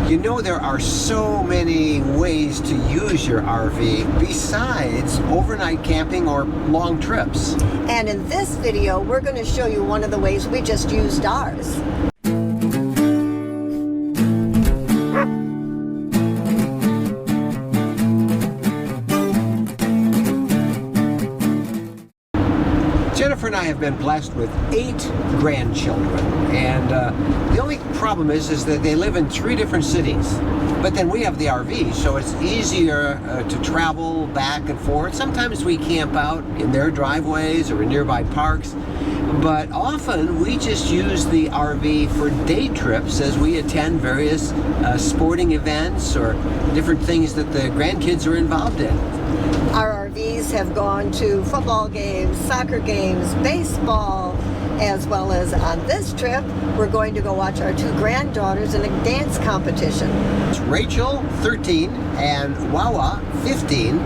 You know, there are so many ways to use your RV besides overnight camping or long trips. And in this video, we're going to show you one of the ways we just used ours. Jennifer and I have been blessed with 8 grandchildren, and the only problem is that they live in 3 different cities. But then we have the RV, so it's easier to travel back and forth. Sometimes we camp out in their driveways or in nearby parks, but often we just use the RV for day trips as we attend various sporting events or different things that the grandkids are involved in. Our RVs have gone to football games, soccer games, baseball, as well as on this trip, we're going to go watch our 2 granddaughters in a dance competition. It's Rachel, 13, and Wawa, 15,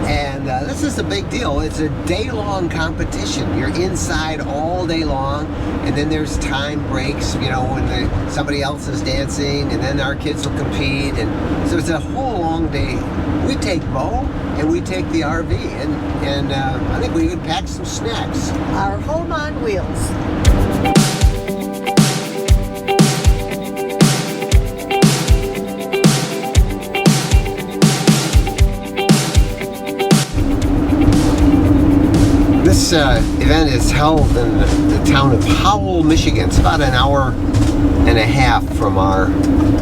and this is a big deal. It's a day-long competition. You're inside all day long, and then there's time breaks, you know, when somebody else is dancing, and then our kids will compete, and so it's a whole long day. We take Bo, and we take the RV, and I think we even pack some snacks. Our home on wheels. This event is held in the town of Howell, Michigan. It's about an hour and a half from our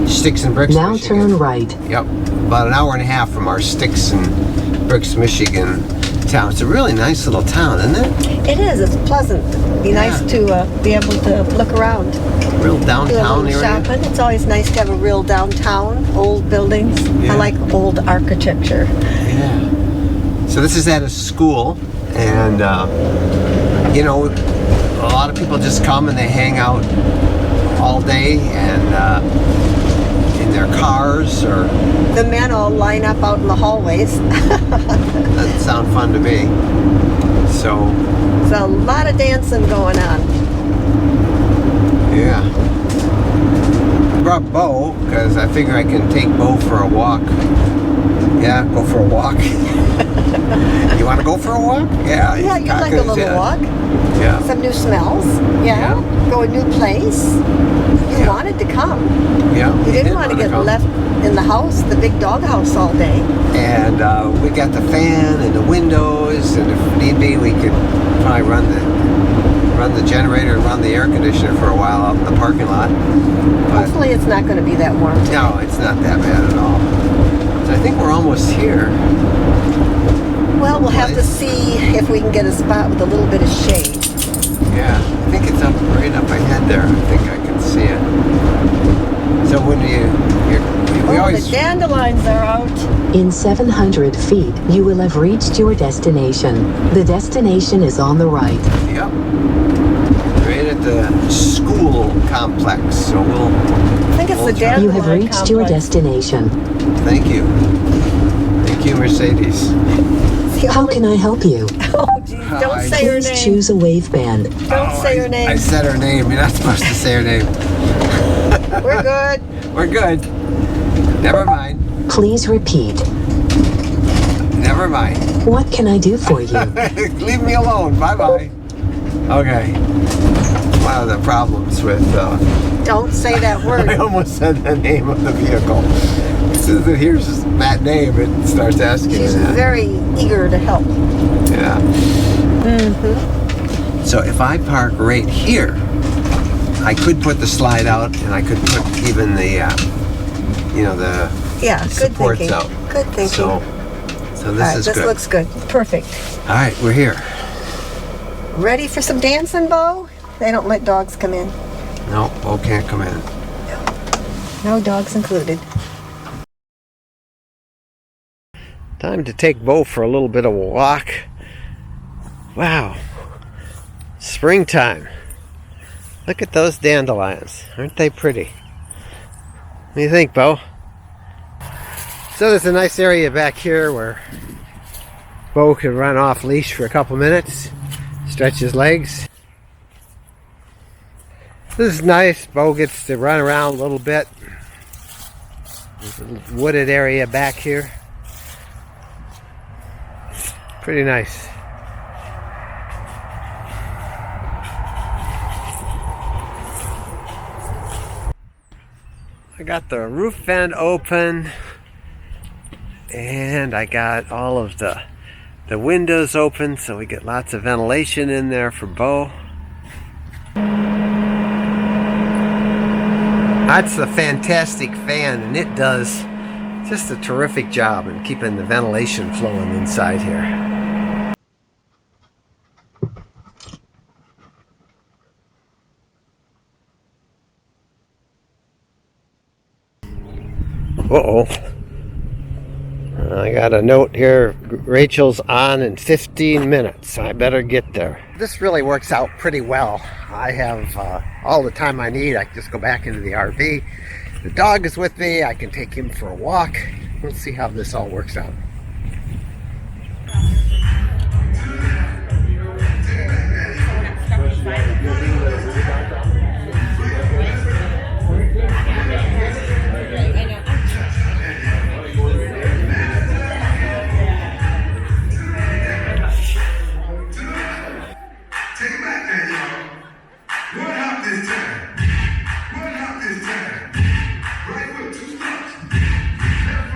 Sticks and Bricks, Now Michigan. turn right. Yep, about an hour and a half from our Sticks and Bricks, Michigan town. It's a really nice little town, isn't it? It is. It's pleasant. Be nice to be able to look around. Real downtown do a little area. shopping. It's always nice to have a real downtown, old buildings. Yeah. I like old architecture. Yeah. So this is at a school, and you know, a lot of people just come and they hang out all day and in their cars, or The men all line up out in the hallways. doesn't sound fun to me. So There's a lot of dancing going on. yeah, I brought Bo because I figure I can take Bo for a walk. Yeah, go for a walk. You want to go for a walk? Yeah. Yeah, you'd like a little walk. Yeah. Some new smells. Yeah. Go a new place. You Yeah. wanted to come. Yeah. You didn't want to get come. left in the house, the big dog house, all day. And we got the fan and the windows, and if need be, we could probably run the generator and run the air conditioner for a while out in the parking lot. But Hopefully it's not going to be that warm today. no, it's not that bad at all. So I think we're almost here. Well, we'll have to see if we can get a spot with a little bit of shade. Yeah, I think it's up right up ahead there. I think I can see it. So when we always The dandelions are out. In 700 feet, you will have reached your destination. The destination is on the right. Yep. Right at the school complex. So we'll. I think it's the We'll try. You dandelion have reached your complex. destination. Thank you. Thank you, Mercedes. How can I help you? Oh, geez. Don't say her Please name. choose a wave band. Don't say her I name. said her name. You're not supposed to say her name. We're good. We're good. Never mind. Please repeat. Never mind. What can I do for you? Leave me alone. Bye-bye. Okay. One of the problems with... Don't say that I word. almost said the name of the vehicle. As soon as it hears that name, it starts asking She's me that. very eager to help. Yeah. Mm-hmm. So if I park right here, I could put the slide out, and I could put even the, the Yeah, good supports thinking. out. Good thinking. So All this right, is this good. looks good. Perfect. All right, we're here. Ready for some dancing, Bo? They don't let dogs come in. No, Bo can't come in. No dogs included. Time to take Bo for a little bit of a walk. Wow. Springtime. Look at those dandelions. Aren't they pretty? What do you think, Bo? So there's a nice area back here where Bo can run off leash for a couple minutes, stretch his legs. This is nice. Bo gets to run around a little bit. There's a wooded area back here. Pretty nice. I got the roof vent open, and I got all of the windows open, so we get lots of ventilation in there for Bo. That's a fantastic fan, and it does just a terrific job in keeping the ventilation flowing inside here. Uh-oh. I got a note here, Rachel's on in 15 minutes. I better get there. This really works out pretty well. I have all the time I need. I can just go back into the RV. The dog is with me. I can take him for a walk. Let's see how this all works out.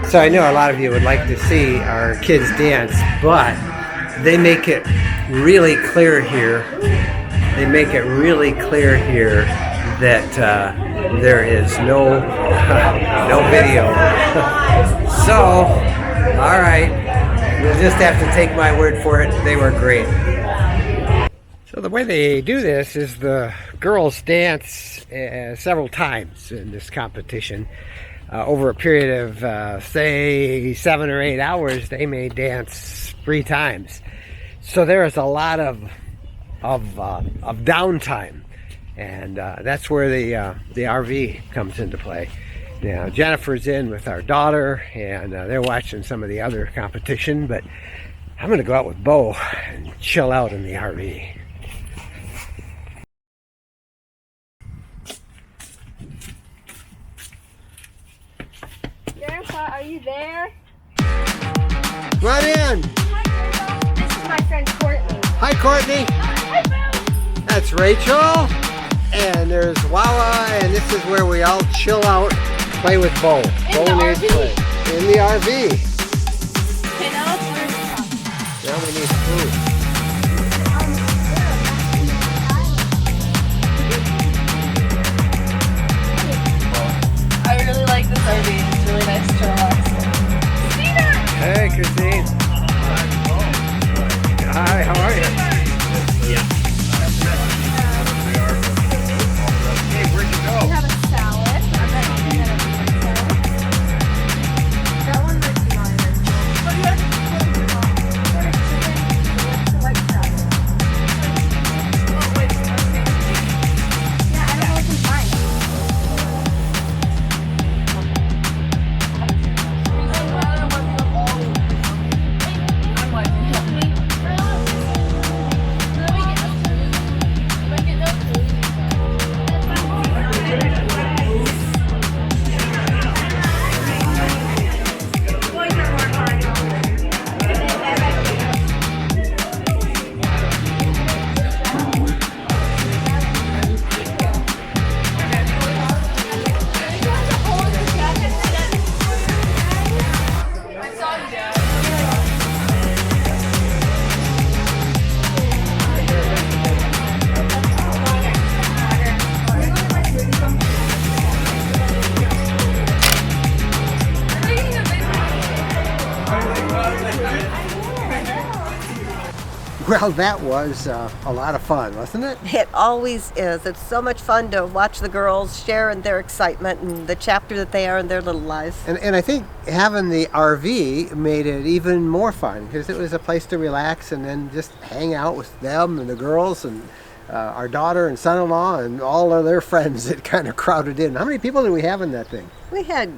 So I know a lot of you would like to see our kids dance, but they make it really clear here. They make it really clear here that there is no video. So, all right, you'll just have to take my word for it. They were great. So the way they do this is the girls dance several times in this competition. Over a period of, say, 7 or 8 hours, they may dance 3 times. So there is a lot of downtime, and that's where the RV comes into play. Now, Jennifer's in with our daughter, and they're watching some of the other competition, but I'm going to go out with Bo and chill out in the RV. Grandpa, are you there? Come on in. Hi, Grandpa. This is my friend Courtney. Hi, Courtney. Hi, Boo. That's Rachel. And there's Wawa, and this is where we all chill out, play with Bo. Bo needs play. In the RV. Okay, now let's learn stuff. Now we need food. I really like this RV. It's really nice to relax in. Christina! Hey, Christine. Hi, how are you? Hey, where'd you We go? have a salad. I bet you can have a salad. That one looks nice. Oh, you have chicken. White salad. Oh, wait. Yeah, I don't know what's inside. I'm like, help me. Well, that was a lot of fun, wasn't it? It always is. It's so much fun to watch the girls share in their excitement and the chapter that they are in their little lives. And I think having the RV made it even more fun because it was a place to relax and then just hang out with them and the girls and our daughter and son-in-law and all of their friends that kind of crowded in. How many people did we have in that thing? We had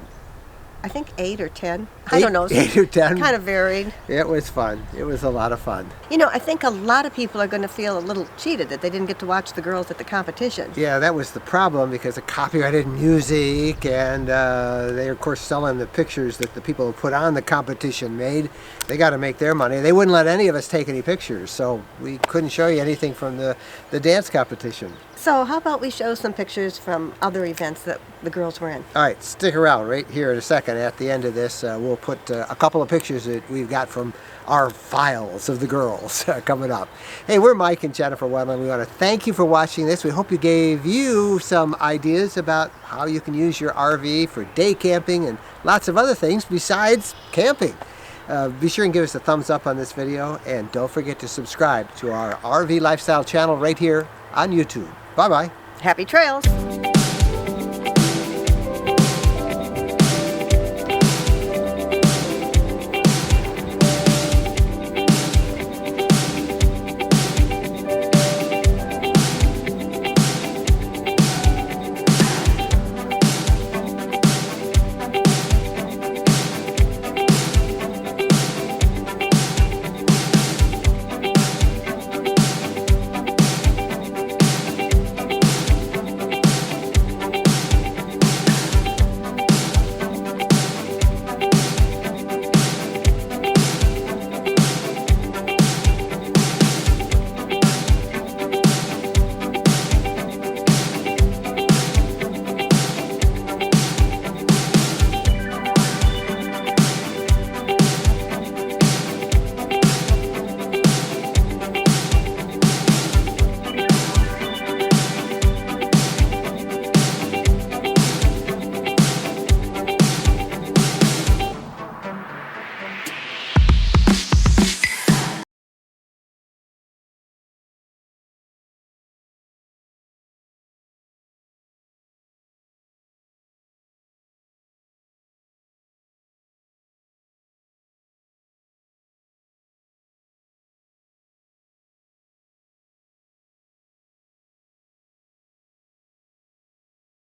I think 8 or 10. I don't know. 8 or 10. Kind of varied. It was fun. It was a lot of fun. You know, I think a lot of people are going to feel a little cheated that they didn't get to watch the girls at the competition. Yeah, that was the problem because of copyrighted music, and they of course selling the pictures that the people who put on the competition made. They got to make their money. They wouldn't let any of us take any pictures, so we couldn't show you anything from the dance competition. So how about we show some pictures from other events that the girls were in? All right, stick around right here in a second. At the end of this, we'll put a couple of pictures that we've got from our files of the girls coming up. Hey, we're Mike and Jennifer Wedland. We want to thank you for watching this. We hope you gave you some ideas about how you can use your RV for day camping and lots of other things besides camping. Be sure and give us a thumbs up on this video, and don't forget to subscribe to our RV Lifestyle channel right here on YouTube. Bye-bye. Happy trails!